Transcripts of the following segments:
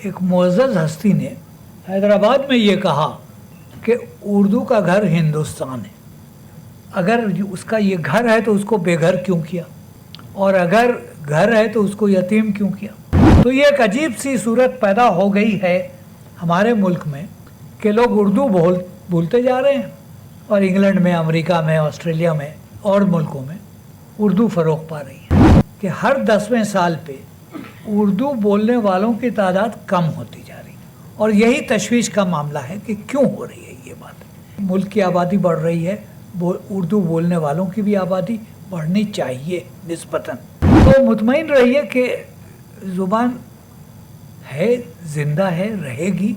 एक मुअज़्ज़ज़ हस्ती ने हैदराबाद में ये कहा कि उर्दू का घर हिंदुस्तान है। अगर उसका ये घर है तो उसको बेघर क्यों किया, और अगर घर है तो उसको यतीम क्यों किया। तो ये एक अजीब सी सूरत पैदा हो गई है हमारे मुल्क में कि लोग उर्दू भूलते जा रहे हैं, और इंग्लैंड में, अमेरिका में, ऑस्ट्रेलिया में और मुल्कों में उर्दू फ़रोग़ पा रही है कि हर 10वें साल पे उर्दू बोलने वालों की तादाद कम होती जा रही है। और यही तशवीश का मामला है कि क्यों हो रही है ये बात। मुल्क की आबादी बढ़ रही है, उर्दू बोलने वालों की भी आबादी बढ़नी चाहिए निस्बतन। तो मुतमईन रहिए कि ज़ुबान है, ज़िंदा है, रहेगी,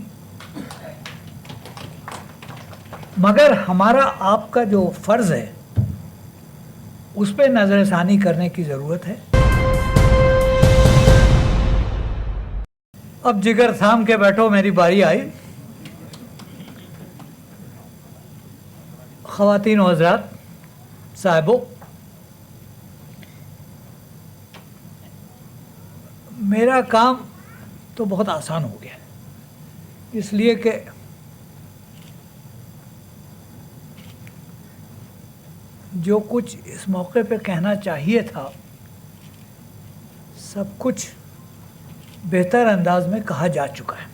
मगर हमारा आपका जो फ़र्ज़ है उस पर नज़रसानी करने की ज़रूरत है। अब जिगर थाम के बैठो, मेरी बारी आई। ख़वातीन व हज़रात, साहिबो, मेरा काम तो बहुत आसान हो गया, इसलिए कि जो कुछ इस मौके पे कहना चाहिए था सब कुछ बेहतर अंदाज में कहा जा चुका है।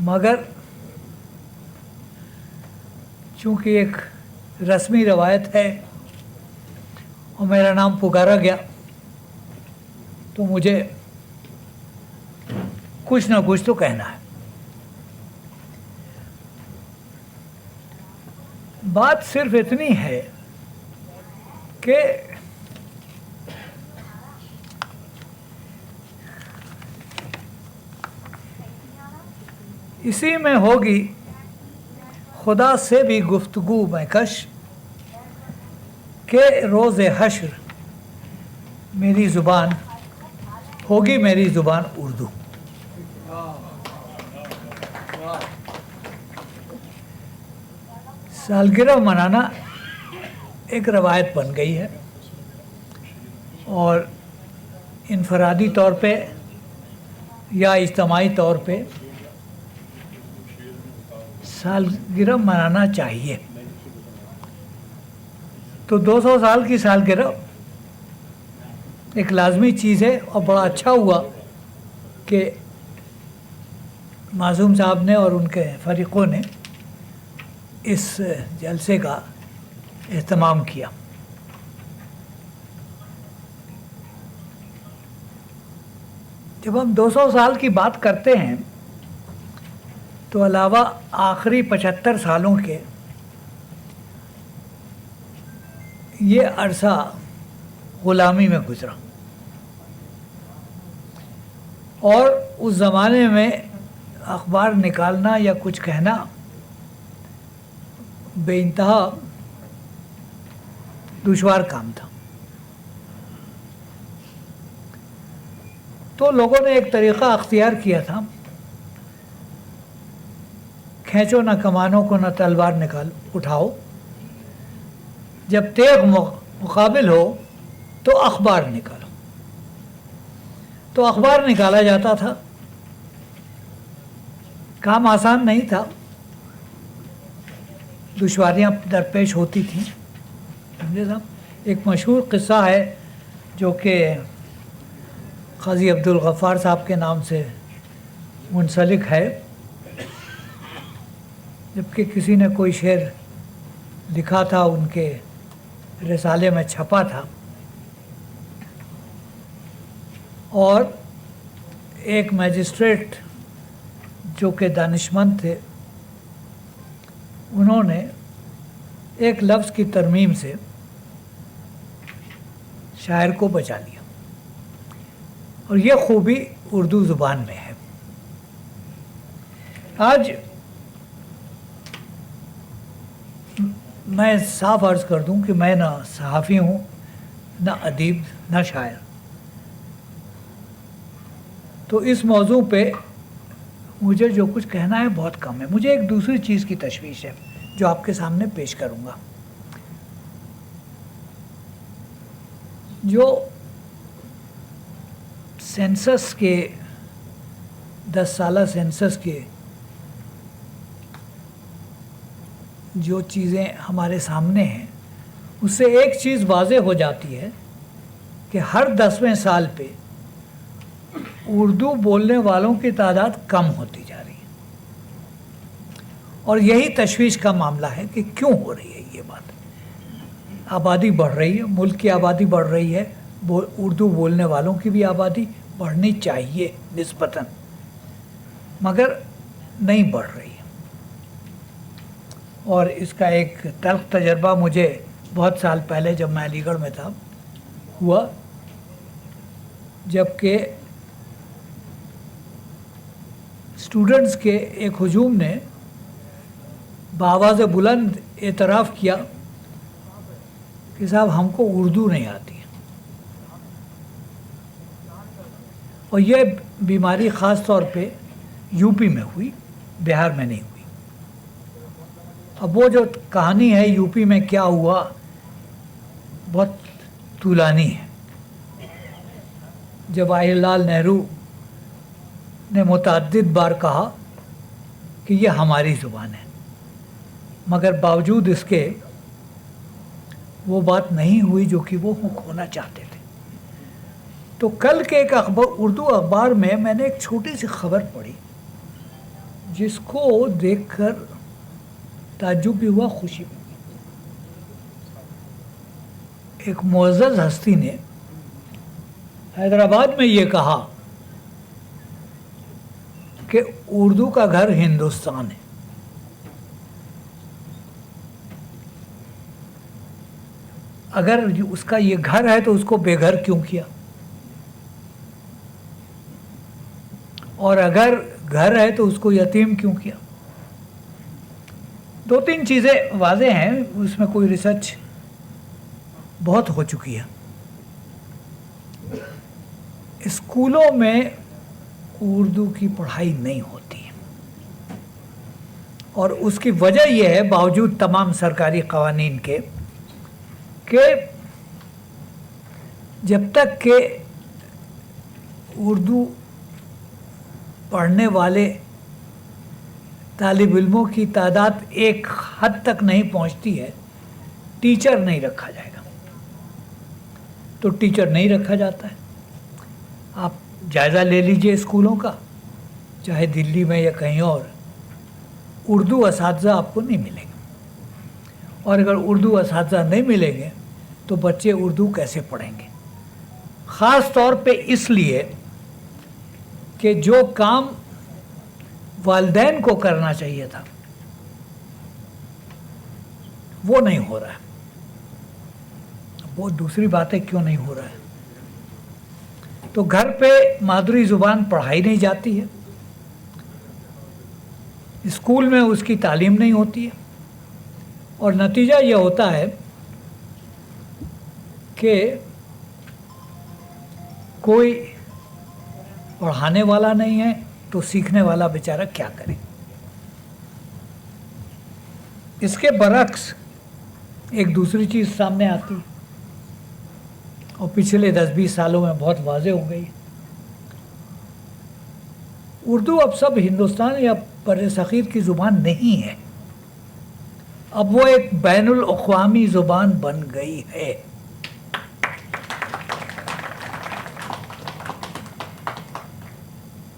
मगर चूँकि एक रस्मी रवायत है और मेरा नाम पुकारा गया, तो मुझे कुछ ना कुछ तो कहना है। बात सिर्फ इतनी है कि इसी में होगी खुदा से भी गुफ्तगू महकश के रोज़े हश्र मेरी ज़ुबान होगी, मेरी ज़ुबान उर्दू। सालगिरह मनाना एक रवायत बन गई है, और इनफरादी तौर पे या इज्तमाही तौर पे सालगिरह मनाना चाहिए। तो 200 साल की सालगिरह एक लाजमी चीज़ है, और बड़ा अच्छा हुआ कि मासूम साहब ने और उनके फरीक़ों ने इस जलसे का एहतमाम किया। जब हम 200 साल की बात करते हैं तो अलावा आखिरी 75 सालों के ये अरसा ग़ुलामी में गुज़रा, और उस ज़माने में अखबार निकालना या कुछ कहना बेइंतहा दुश्वार काम था। तो लोगों ने एक तरीक़ा अख्तियार किया था, खींचो न कमानों को, न तलवार निकाल उठाओ, जब तेग मुकाबिल हो तो अखबार निकालो। तो अखबार निकाला जाता था। काम आसान नहीं था, दुश्वारियाँ दरपेश होती थीं। समझे साहब, एक मशहूर क़िस्सा है जो कि क़ाज़ी अब्दुल गफ़्फ़ार साहब के नाम से मुंसलिक है। जबकि किसी ने कोई शेर लिखा था, उनके रिसाले में छपा था, और एक मैजिस्ट्रेट जो कि दानिशमंद थे, उन्होंने एक लफ्ज़ की तरमीम से शायर को बचा लिया, और ये खूबी उर्दू ज़ुबान में है। आज मैं साफ अर्ज़ कर दूं कि मैं ना सहाफ़ी हूँ, ना अदीब, ना शायर। तो इस मौजू पे मुझे जो कुछ कहना है बहुत कम है। मुझे एक दूसरी चीज़ की तशवीश है जो आपके सामने पेश करूँगा। जो सेंसस के 10 साला सेंसस के जो चीज़ें हमारे सामने हैं उससे एक चीज़ वाज़ेह हो जाती है कि हर 10वें साल पे उर्दू बोलने वालों की तादाद कम होती जा रही है। और यही तशवीश का मामला है कि क्यों हो रही है ये बात। आबादी बढ़ रही है, मुल्क की आबादी बढ़ रही है, उर्दू बोलने वालों की भी आबादी बढ़नी चाहिए निस्बतन, मगर नहीं बढ़ रही है। और इसका एक तल्ख तजर्बा मुझे बहुत साल पहले जब मैं अलीगढ़ में था हुआ, जबकि स्टूडेंट्स के एक हुजूम ने बावाज़ बुलंद एतराफ़ किया कि साहब हमको उर्दू नहीं आती है। और ये बीमारी ख़ास तौर पे यूपी में हुई, बिहार में नहीं हुई। अब वो जो कहानी है यूपी में क्या हुआ बहुत तूलानी है। जवाहरलाल नेहरू ने मुतअद्दिद बार कहा कि ये हमारी ज़ुबान है, मगर बावजूद इसके वो बात नहीं हुई जो कि वो होना चाहते थे। तो कल के एक उर्दू अखबार में मैंने एक छोटी सी खबर पढ़ी जिसको देखकर ताज्जुब भी हुआ, खुशी भी हुई। एक मुअज़्ज़ज़ हस्ती ने हैदराबाद में ये कहा कि उर्दू का घर हिंदुस्तान है। अगर उसका ये घर है तो उसको बेघर क्यों किया, और अगर घर है तो उसको यतीम क्यों किया। 2-3 चीज़ें वाज़ेह हैं, उसमें कोई रिसर्च बहुत हो चुकी है। स्कूलों में उर्दू की पढ़ाई नहीं होती है, और उसकी वजह यह है बावजूद तमाम सरकारी क़वानीन के कि जब तक के उर्दू पढ़ने वाले तालिब इल्मों की तादाद एक हद तक नहीं पहुंचती है, टीचर नहीं रखा जाएगा। तो टीचर नहीं रखा जाता है। आप जायज़ा ले लीजिए स्कूलों का, चाहे दिल्ली में या कहीं और, उर्दू असातिज़ा आपको नहीं मिलेंगे। और अगर उर्दू असातिज़ा नहीं मिलेंगे तो बच्चे उर्दू कैसे पढ़ेंगे। ख़ास तौर पे इसलिए कि जो काम वालिदैन को करना चाहिए था वो नहीं हो रहा है। वो दूसरी बात है क्यों नहीं हो रहा है। तो घर पे मादरी ज़ुबान पढ़ाई नहीं जाती है, स्कूल में उसकी तालीम नहीं होती है, और नतीजा ये होता है कि कोई पढ़ाने वाला नहीं है तो सीखने वाला बेचारा क्या करे। इसके बरक्स एक दूसरी चीज़ सामने आती, और पिछले 10-20 सालों में बहुत वाज़ेह हो गई। उर्दू अब सब हिंदुस्तान या बर्र-ए-सग़ीर की ज़ुबान नहीं है, अब वो एक बैनुल अक़वामी ज़ुबान बन गई है।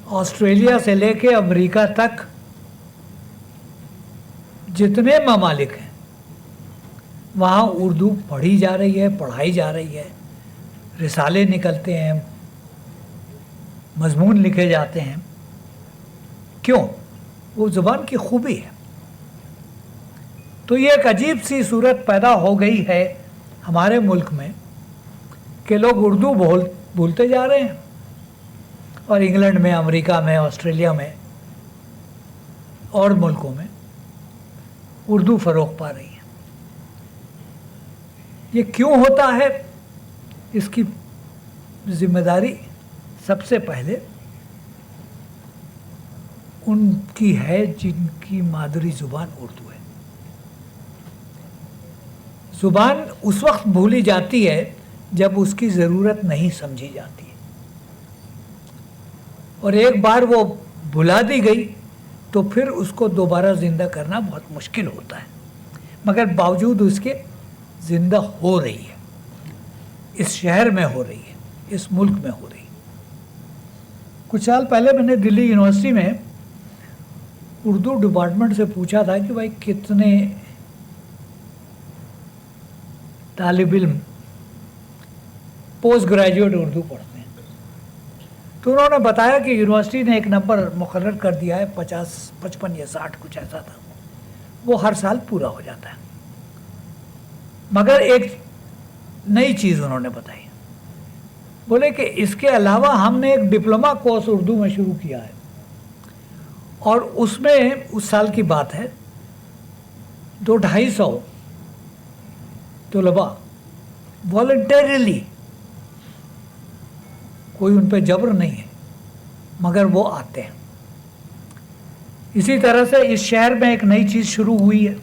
ऑस्ट्रेलिया से लेके अमेरिका तक जितने ममालिक हैं वहाँ उर्दू पढ़ी जा रही है, पढ़ाई जा रही है, रिसाले निकलते हैं, मज़मून लिखे जाते हैं। क्यों? वो ज़ुबान की खूबी है। तो ये एक अजीब सी सूरत पैदा हो गई है हमारे मुल्क में कि लोग उर्दू भूलते जा रहे हैं, और इंग्लैंड में, अमेरिका में, ऑस्ट्रेलिया में और मुल्कों में उर्दू फ़रोग़ पा रही है। ये क्यों होता है? इसकी ज़िम्मेदारी सबसे पहले उनकी है जिनकी मादरी ज़ुबान उर्दू है। ज़ुबान उस वक्त भूली जाती है जब उसकी ज़रूरत नहीं समझी जाती है। اور ایک بار وہ بھلا دی گئی تو پھر اس کو دوبارہ زندہ کرنا بہت مشکل ہوتا ہے، مگر باوجود اس کے زندہ ہو رہی ہے، اس شہر میں ہو رہی ہے، اس ملک میں ہو رہی ہے۔ کچھ سال پہلے میں نے دلی یونیورسٹی میں اردو ڈپارٹمنٹ سے پوچھا تھا کہ بھائی کتنے طالب علم پوسٹ گریجویٹ اردو پڑھتے ہیں، تو انہوں نے بتایا کہ یونیورسٹی نے ایک نمبر مقرر کر دیا ہے 55 یا 60 کچھ ایسا تھا، وہ ہر سال پورا ہو جاتا ہے۔ مگر ایک نئی چیز انہوں نے بتائی، بولے کہ اس کے علاوہ ہم نے ایک ڈپلومہ کورس اردو میں شروع کیا ہے، اور اس میں اس سال کی بات ہے 200-250 طلباء والنٹریلی، کوئی ان پہ جبر نہیں ہے، مگر وہ آتے ہیں۔ اسی طرح سے اس شہر میں ایک نئی چیز شروع ہوئی ہے،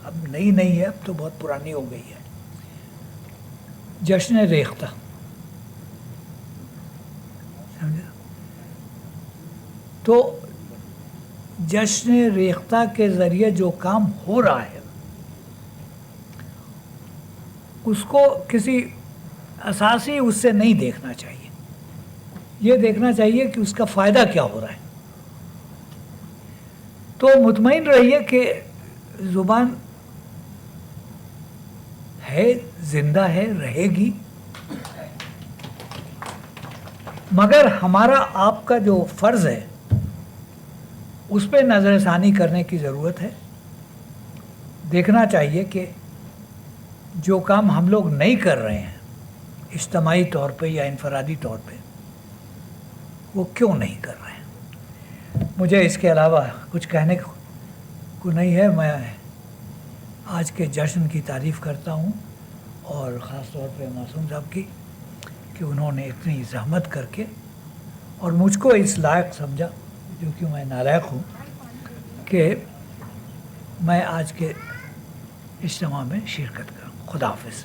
اب نئی نہیں ہے، اب تو بہت پرانی ہو گئی ہے، جشن ریختہ۔ تو جشن ریختہ کے ذریعے جو کام ہو رہا ہے اس کو کسی اساسی اس سے نہیں دیکھنا چاہیے، یہ دیکھنا چاہیے کہ اس کا فائدہ کیا ہو رہا ہے۔ تو مطمئن رہیے کہ زبان ہے، زندہ ہے، رہے گی، مگر ہمارا آپ کا جو فرض ہے اس پہ نظر ثانی کرنے کی ضرورت ہے۔ دیکھنا چاہیے کہ جو کام ہم لوگ نہیں کر رہے ہیں اجتماعی طور پہ یا انفرادی طور پہ، وہ کیوں نہیں کر رہے ہیں۔ مجھے اس کے علاوہ کچھ کہنے کو نہیں ہے۔ میں آج کے جشن کی تعریف کرتا ہوں، اور خاص طور پہ معصوم صاحب کی، کہ انہوں نے اتنی زحمت کر کے اور مجھ کو اس لائق سمجھا، جو کہ میں نالائق ہوں، کہ میں آج کے اجتماع میں شرکت کروں۔ خدا حافظ۔